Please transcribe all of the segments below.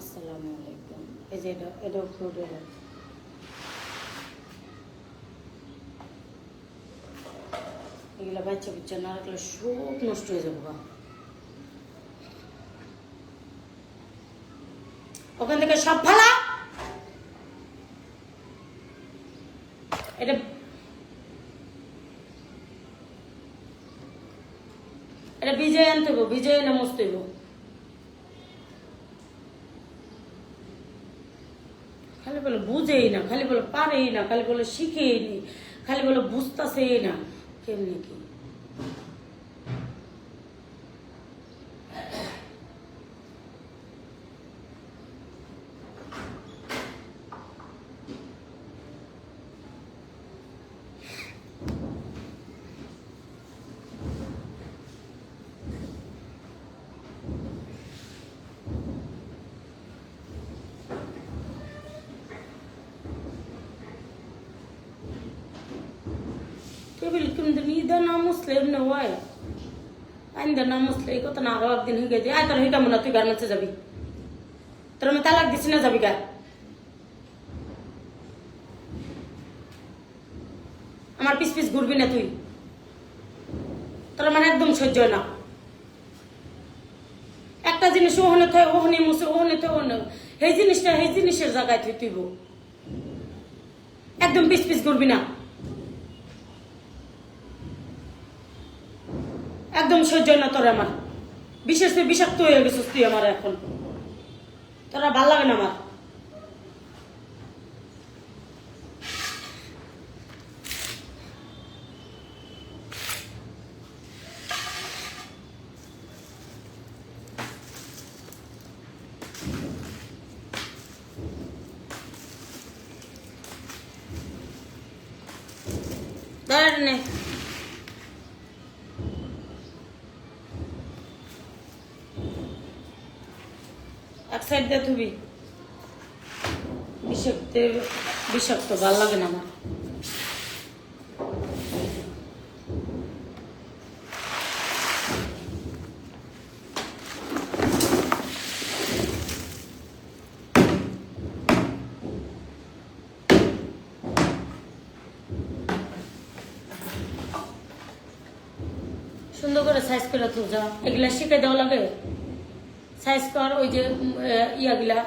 আসসালামু আলাইকুম। এই যে এটা ফ্রুট এগুলো বাচ্চা বুচ্চা না রাখলে সব নষ্ট হয়ে যাবো। ওখান থেকে সব ফালা। এটা এটা বিজয় আনতে হইব, বিজয় এনে মস্ত হইব। খালি বলে বুঝেই না, খালি বলে পারেই না, খালি বলে শিখেই নি, খালি বলে বুঝতেছেই না কেমনি কি। টেবিল কিন্তু নিদা না মুসলে এমনি হয়, আইন্দা না মুসলে এই কথা না আরো একদিন হয়ে গেছে। আয় তোর হইতাম না, তুই গার্মেন্টসে যাবি, তোর আমি তালাক দিছি না, যাবি গা। আমার পিস পিস ঘুরবি না তুই, তোর আমার একদম সহ্য হয় না। একটা জিনিস ওহনে থয় ওহনে মুছে, ওহনে থয় ওহনে, সেই জিনিসটা সেই জিনিসের জায়গায় তুই তুইব, একদম পিস পিস ঘুরবি না, একদম সহ্য হয় না তোর আমার। বিশেষ করে বিষাক্ত হয়ে গেছিস তুই আমার এখন, তোরা ভাল লাগে না আমার। দাঁড়ান নে, এক সাইড দিয়ে থুবি। বিষাক্ত বিষাক্ত ভাল লাগে না আমার। সুন্দর করে সাইজ করে তো যা, এগুলা শিখে দেওয়া লাগে। সাইজ কর ওই যে ইয়াগুলা,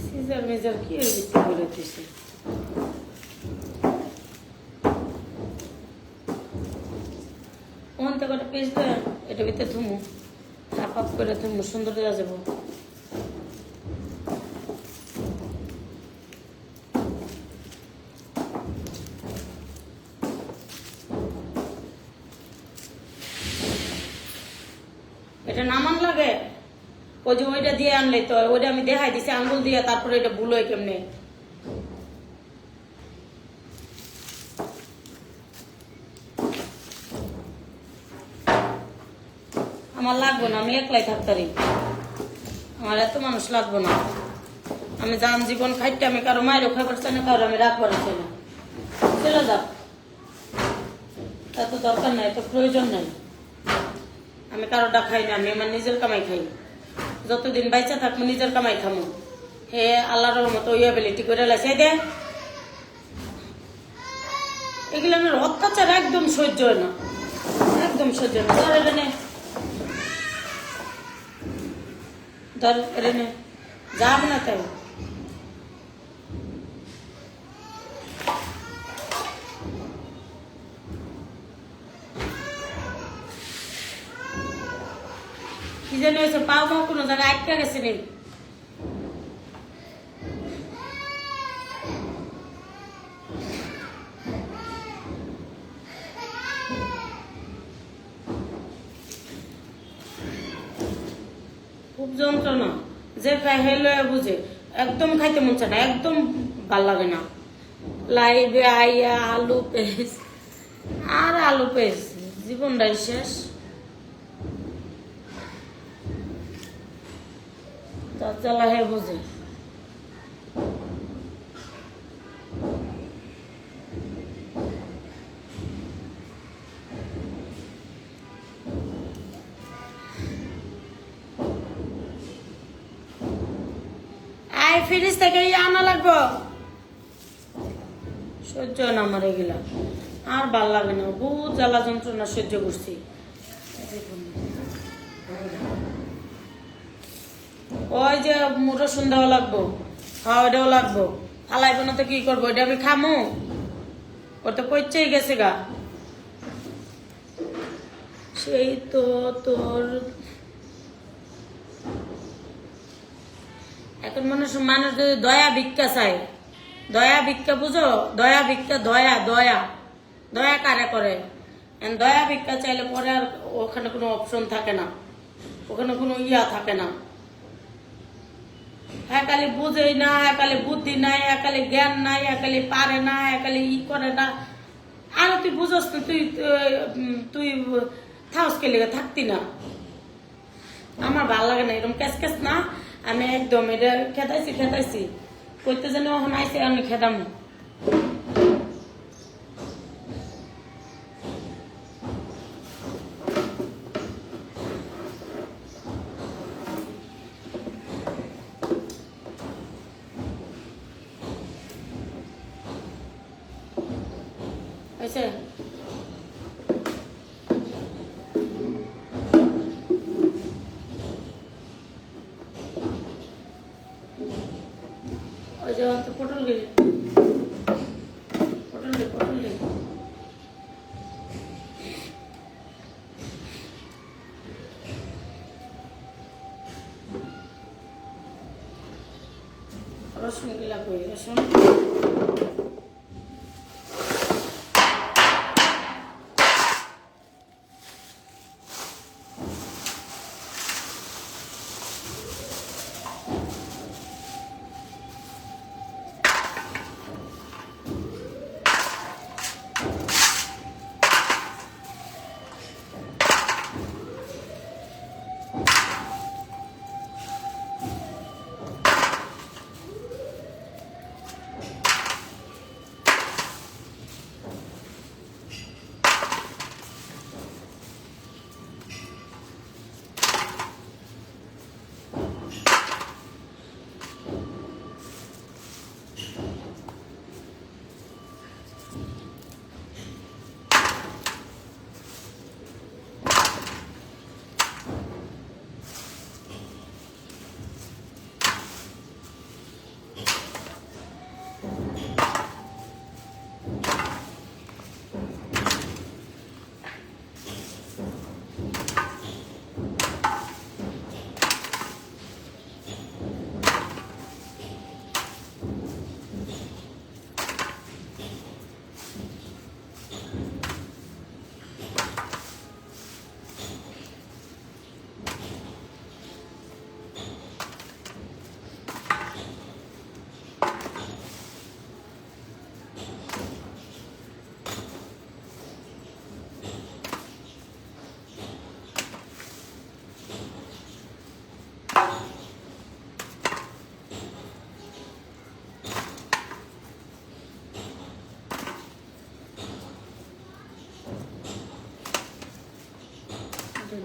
সিজার মেজার কি এর ভিতরে করে দিছে। ওখান থেকে পেজ দেয় এটা ভিতরে থুমু, হাফ হাফ করে থুমু, সুন্দর দেওয়া যাবো। এটা নামান লাগে, ওই যে ওইটা দিয়ে আনলে তো, ওইটা আমি দেখাই দিছি আঙ্গুল দিয়ে, তারপরে এটা ভুল হয় কেমনে। আমার লাগবো না, আমি একলাই থাকতারি, আমার এত মানুষ লাগবো না। আমি যান জীবন খাইতে, আমি কারো মায়েরও খাইবার চাই না, কারো আমি রাখবার চাই না। চলে যাক, এত দরকার নাই, এত প্রয়োজন নাই। আমি কারোটা খাই না, আমি আমার নিজের কামাই খাই। যতদিন বাইচা থাকবো নিজের কামাই খামো। হে আল্লাহর রহমত ওই অ্যাবিলিটি করে লাইছে দে। এগুলো আমার অত্যাচার একদম সহ্য হয় না, একদম সহ্য হয় না। ধর এটা নে, ধর এটা নে, যাব না তাই। কি যেন হয়েছে, পাও মাও কোনো জায়গায় আটকা গেছে নেই। খুব যন্ত্রণা, যে খায় হেলে বুঝে, একদম খাইতে মন চায় না, একদম ভাল লাগে না। লাইভে আইয়া আলু পেস আর আলু পেস, জীবনটাই শেষ। যার জ্বালা হে বুঝে। আয় ফ্রিজ থেকে আনা লাগবো, সহ্য না আমার এগুলা, আর ভাল লাগে না, বহুত জ্বালা যন্ত্রণা সহ্য করছি। ওই যে রসুন দেওয়া লাগবো, হ্যাঁ ওইটাও লাগবো, ফালাইব না তো কি করবো, এটা আমি খামো, ওর তো পচেই গেছে গা। সেই তো তোর এখন মানুষ যদি দয়া ভিক্ষা চায়, দয়া ভিক্ষা বুঝো, দয়া ভিক্ষা, দয়া দয়া দয়া কারে করে, দয়া ভিক্ষা চাইলে পরে আর ওখানে কোনো অপশন থাকে না, ওখানে কোনো ইয়া থাকে না। একালে বুঝেই না, একালে বুদ্ধি নাই, একালে জ্ঞান নাই, একালে পারে না, একালে ই করে না। আর তুই বুঝস না, তুই তুই থাকসকে লেগে থাকতি না। আমার ভালো লাগে না এরকম ক্যাস ক্যাস না, আমি একদম এটা খেতাইছি করতে যেন ওখানে আইসে আমি খেতাম। হয়েছে ওই যে পটল গেলে পটল রসুন গিলা কই রসুন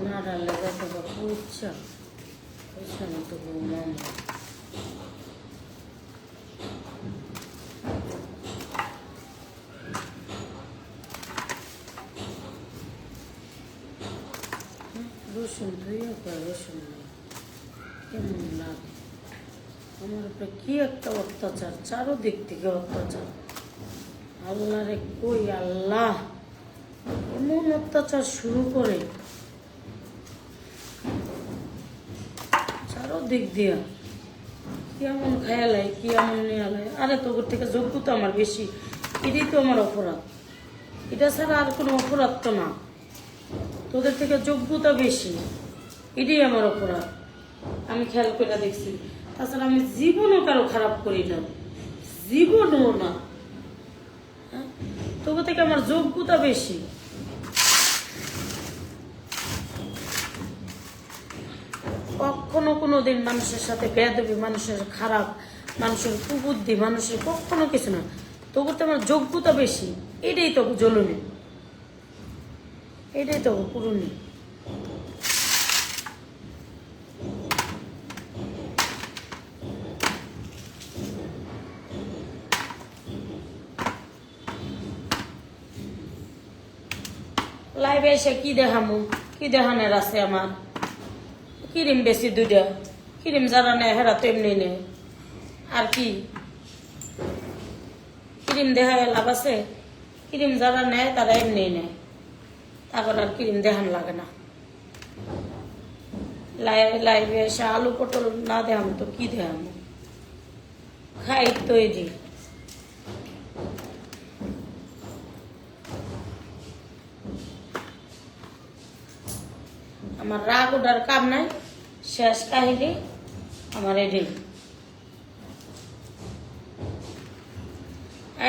না রান্না করতে পারবো ইচ্ছা ওইখানে তো বললাম রসুন ধুয়ে রসুন কেমন লাগে আমার উপরে কি একটা অত্যাচার, চারোদিক থেকে অত্যাচার। আল্লাহ রে কই আল্লাহ এমন অত্যাচার শুরু করে চারোদিক দিয়া, কি এমন খেয়ালাই, কি এমন নেয়ালাই। আরে তোর থেকে যোগ্যতা আমার বেশি, এটাই তো আমার অপরাধ, এটা ছাড়া আর কোনো অপরাধ তো না। তোদের থেকে যোগ্যতা বেশি, এটাই আমার অপরাধ। আমি খেয়াল করে দেখছি। তাছাড়া আমি জীবনও কারো খারাপ করি না, জীবনও না। হ্যাঁ, তবু থেকে আমার যোগ্যতা বেশি। কখনো কোনোদিন মানুষের সাথে বেয়াদবি, মানুষের খারাপ, মানুষের কুবুদ্ধি, মানুষের কখনো কিছু না। তবু তো আমার যোগ্যতা বেশি। এটাই তো জ্বলনি, এটাই তো পুরনি। লাইভে এসে কি দেখামু, কি দেখানোর আছে আমার? ক্রিম বেশি দুইটা, ক্রিম যারা নেয় হেরা তো এমনি নেয়। আর কি ক্রিম দেখা লাভ আছে? ক্রিম যারা নেয় তারা এমনি নেয়, তারপর আর ক্রিম দেখান লাগে না। লাইভে এসে আলু পটল না দেখাম তো কি দেখাম? খাই তৈরি। আমার রাগ ওঠার কাম নাই, শেষ কাহিনী আমার এটাই।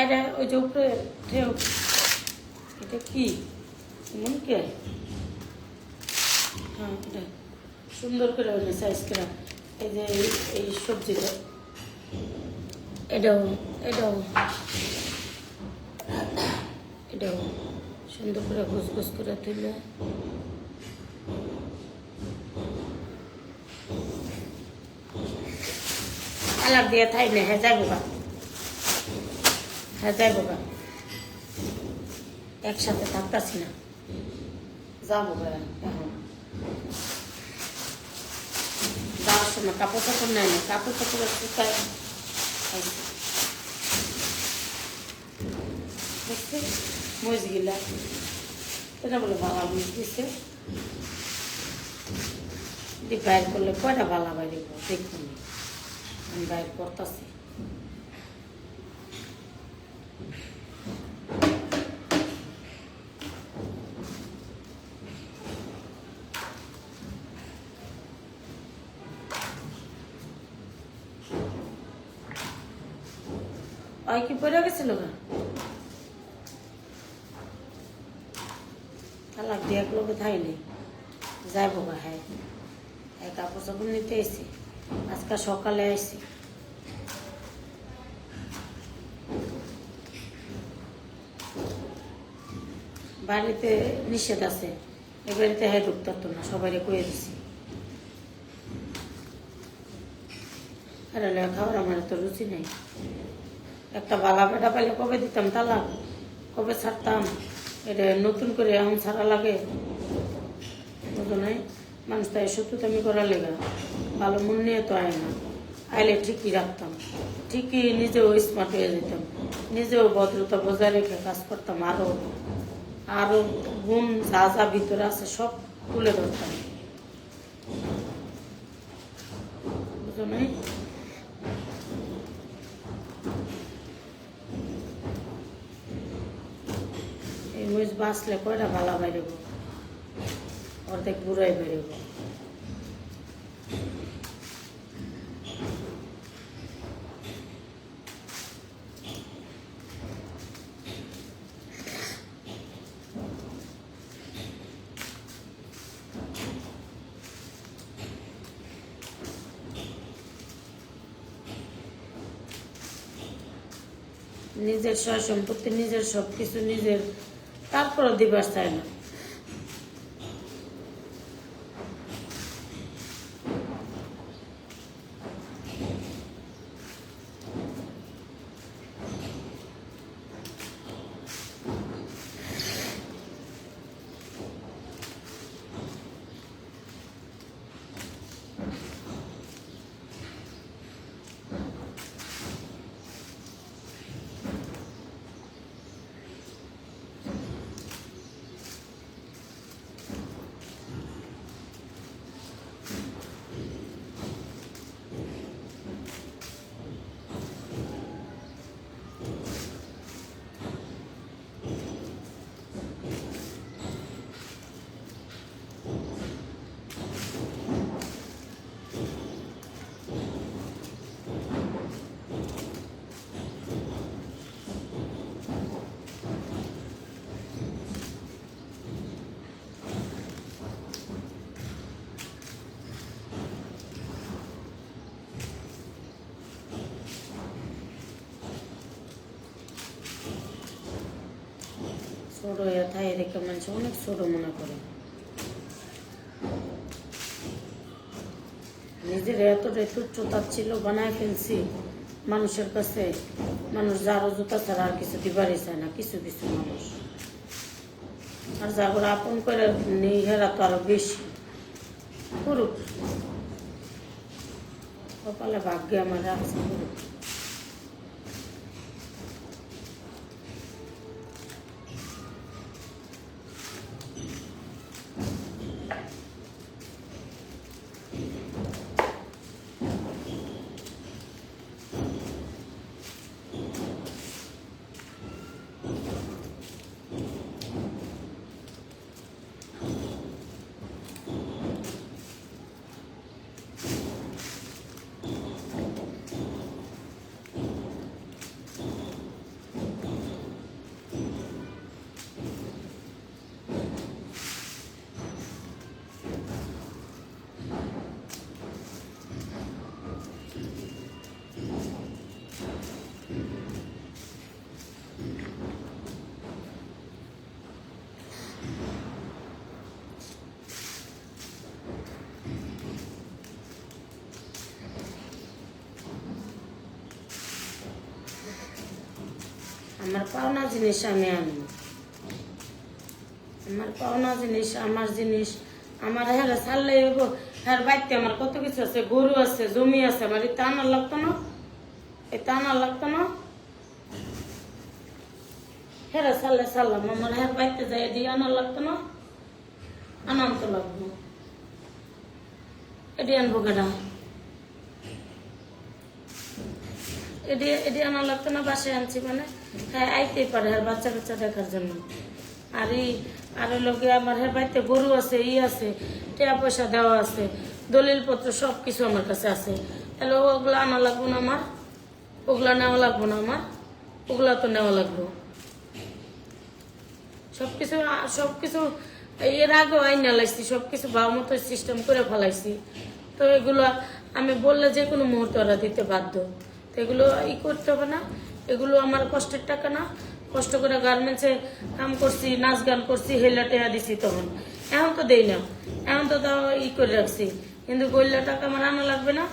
এটা ওই যে উপরে এটা কি মনে কি? হ্যাঁ, এটা সুন্দর করে সাইজ করা। এই যে এই সবজিটা, এটাও এটাও এটাও সুন্দর করে ঘুষ করে তুলে আলাপ দিয়ে থাই না। হ্যাঁ যাইব গা, হ্যাঁ যাইব গা, একসাথে থাকতাছি না, যাবো গা। এখন যাওয়ার সময় কাপড় চাপড় নেয় না, কাপড় চাপড় শুকায় দেখছি মরিচ গিলা। এটা বলে ভালো মরিচ দিচ্ছে, বাইর করলে কয়টা ভালো বাইরে দেখুন। আমি বাইর করতেছি। ওই কি পড়ে গেছিল গা? তালাক দিয়ে এক লোকে থাইনি যাইব গা। হ্যাঁ, কাপড় চাপড় নিতে এসি, আজকে সকালে আসছি। বাড়িতে নিষেধ আছে, এ বাড়িতে হ্যাঁ ঢুকতে পারতো না, সবাই কয়ে দিছি। আরে খাওয়ার আমার তো রুচি নেই। একটা বালা বেটা পাইলে কবে দিতাম তালাক, কবে ছাড়তাম। এটা নতুন করে এখন ছাড়া লাগে, বুঝো নাই? মানুষ তাই শত্রুতামি করার লেগা ভালো মন নিয়ে তো আয় না। আইলে ঠিকই রাখতাম, ঠিকই নিজেও স্মার্ট হয়ে যেতাম, নিজেও ভদ্রতা বজায় রেখে কাজ করতাম। আরো আরো গুণ যা যা ভিতরে আছে সব তুলে ধরতাম, বুঝো নাই? এই মরিচ বাঁচলে কয়টা ভালা বাইরেব, অর্ধেক বুড়াই বেরোব। নিজের সয় সম্পত্তি, নিজের সবকিছু নিজের, তারপরে দিবার চায় না। ছোট হয়ে থাকে রেখে মানুষ অনেক ছোট মনে করে, নিজের এতটাই তুচ্ছতা ছিল বানায় ফেলছি মানুষের কাছে। মানুষ যারও জুতা ছাড়া আর কিছু দিবারই চায় না, কিছু কিছু মানুষ। আর যাগুলো আপন করে নেই হেরা তো আরো বেশি করুক, কপালে ভাগ্যে আমার আছে করুক। আমার পাওনা জিনিস আমি আনবো, আমার পাওনা জিনিস আমার জিনিস আমার হেরা ছাড়লে হ্যাঁ বাড়িতে আমার কত কিছু আছে, গরু আছে, জমি আছে, আমার এটা আনার লাগতো না, এটা আনার লাগতো না। হেরা ছাড়লে ছাড়লাম, আমার হ্যাঁ বাড়িতে যাই দিয়ে আনার লাগতো না, আনন্দ লাগবো, এটি আনবো কেনা, এটি আনার লাগতো না, বাসায় আনছি মানে হ্যাঁ আইতেই পারে আর বাচ্চা কাচ্চা দেখার জন্য। আর লোকে আমার হ্যাঁ বাড়িতে গরু আছে, আছে, টাকা পয়সা দেওয়া আছে, দলিল পত্র সব কিছু আমার কাছে আছে, তাহলে ওগুলা আনা লাগবো না আমার, ওগুলা নেওয়া লাগবো না আমার, ওগুলা তো নেওয়া লাগবো। সবকিছু এর আগেও আইনা লাইছি, সবকিছু ভালো মতো সিস্টেম করে ফেলাইছি। তো এগুলো আমি বললে যে কোনো মুহূর্তে ওরা দিতে বাধ্য, তো এগুলো করতে হবে না, এগুলো আমার কষ্টের টাকা না, কষ্ট করে গার্মেন্টসে কাম করছি, নাচ গান করছি, হেলা টেয়া দিছি তখন, এখন তো দেই না, এখন তো তাও করে রাখছি, কিন্তু গইলা টাকা আমার আনা লাগবে না,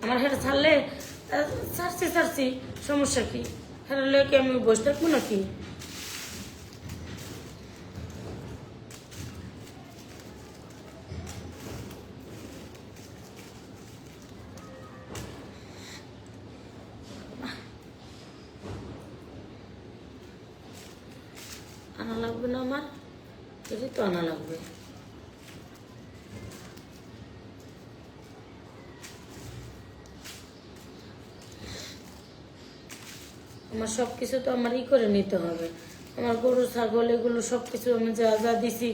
আমার হেটা ছাড়লে ছাড়ছি সমস্যা কি, হেটা লয়ে কি আমি বসে থাকবো নাকি? আনা লাগবে না আমার, এটি তো আনা লাগবে। আমার সবকিছু তো আমার করে নিতে হবে, আমার গরু ছাগল এগুলো সবকিছু আমি যা যা দিছি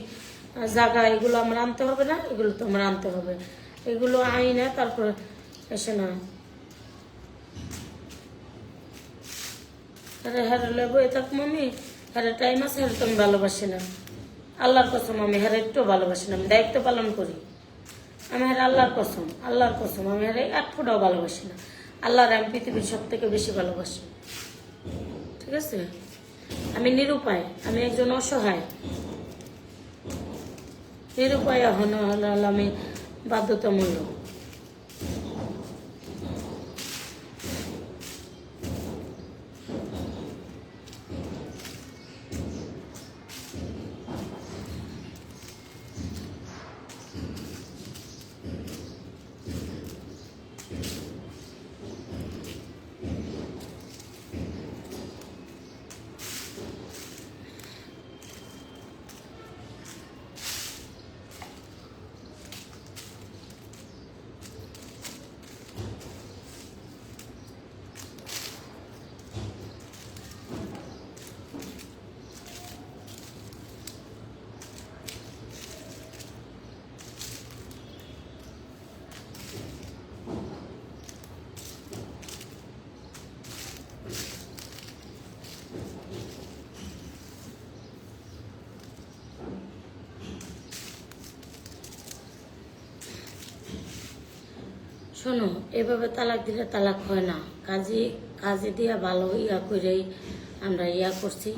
জায়গা, এগুলো আমার আনতে হবে না, এগুলো তো আমার আনতে হবে, এগুলো আই না তারপরে এসে না হ্যাঁ লেবো এ থাক মামি, হ্যাঁ টাইম আছে, হ্যাঁ তো আমি ভালোবাসি না, আল্লাহর কসম আমি হ্যাঁ একটু ভালোবাসি না, আমি দায়িত্ব পালন করি, আমি হ্যাঁ আল্লাহর কসম আমি হ্যাঁ এক ফুটাও ভালোবাসি না, আল্লাহর আমি পৃথিবীর সব থেকে বেশি ভালোবাসি, ঠিক আছে? আমি নিরুপায়, আমি একজন অসহায় নিরুপায়, আমি বাধ্যতামূলক। শোনো, এভাবে তালাক দিলে তালাক হয় না, কাজে দিয়া ভালো ইয়া করেই আমরা ইয়া করছি,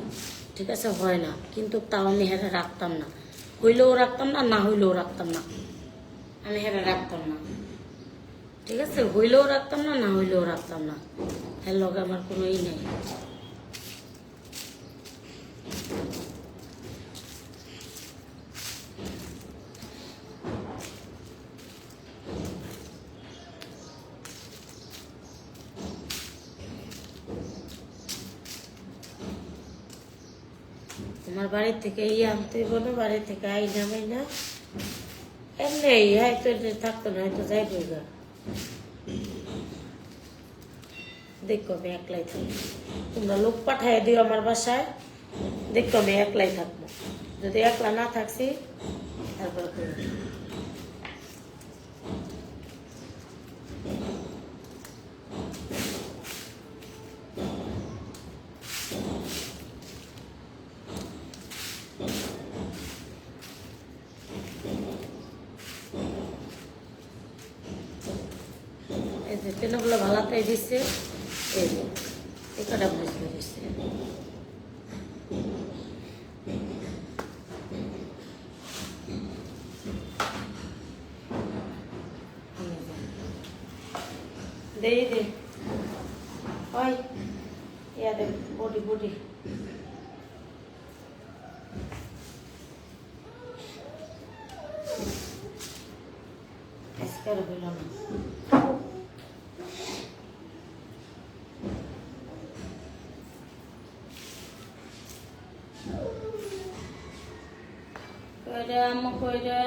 ঠিক আছে, হয় না, কিন্তু তাও আমি হেরে রাখতাম না। হইলেও রাখতাম না, না হইলেও রাখতাম না, আমি হেরে রাখতাম না। ঠিক আছে, হইলেও রাখতাম না, না হইলেও রাখতাম না। হ্যাঁ, লগে আমার কোনো ই নেই। তোমার বাড়ি থেকে আনতে বলো, বাড়ি থেকে আইনা না এমনি হয়তো থাকতো না, হয়তো যাইব। দেখো আমি একলাই থাকবো, তোমরা লোক পাঠাই দিও আমার বাসায়, দেখো আমি একলাই থাকবো। যদি একলা না থাকছি তারপরে করবো। এই যে তেনগুলো ভালাতাই দিচ্ছে, এই যে এটা বুঝতে দিচ্ছে। দে দে হয় ইয়া দে বডি বডি আজকাল হইল না। কইরে আম্মু কইরে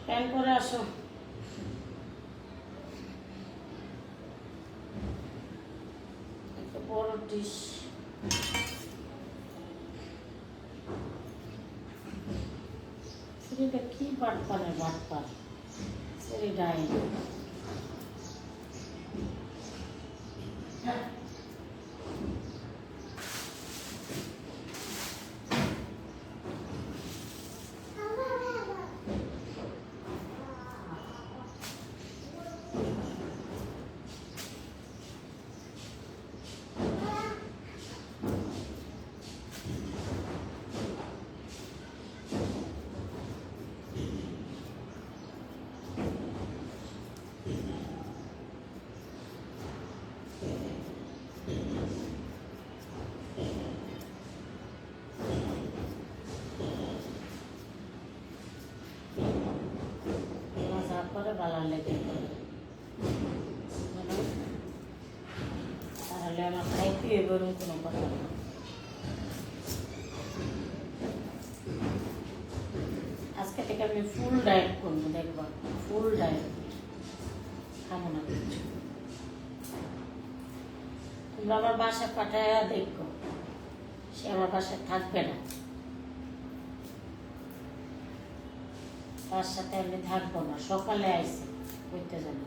প্যান করে আসো। একটা বড় ডিশ সেটা কি বাটপারে বাটপার সেটা ডাই করে ভালো লেগে তাহলে আমার খাইতে এবারও কোনো কথা না। আজকে থেকে আমি ফুল ডায়েট করবো, দেখবো ফুল ডায়েট খাবো না কিছু। তোমরা আমার বাসায় পাঠায় দেখো, সে আমার বাসায় থাকবে না, তার সাথে আমি থাকবো না। সকালে আইসি করতে যাবো।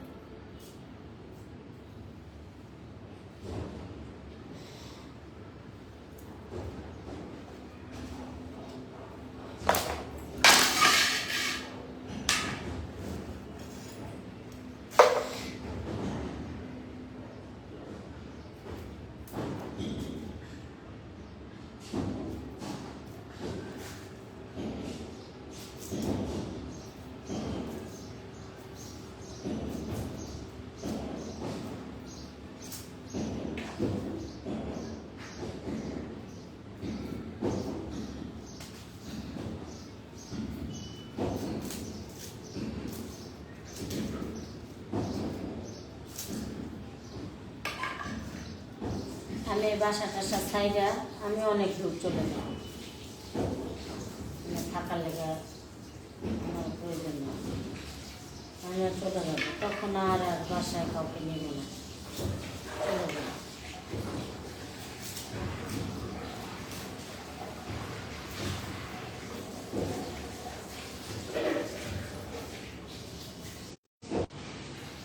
আমি বাসা টাসা ছাইরা আমি অনেক দূর চলে যাব, থাকার লেগে আমার প্রয়োজন না। আমি চলে যাবো, তখন আর বাসায় কাউকে নেব না, চলে যাবো।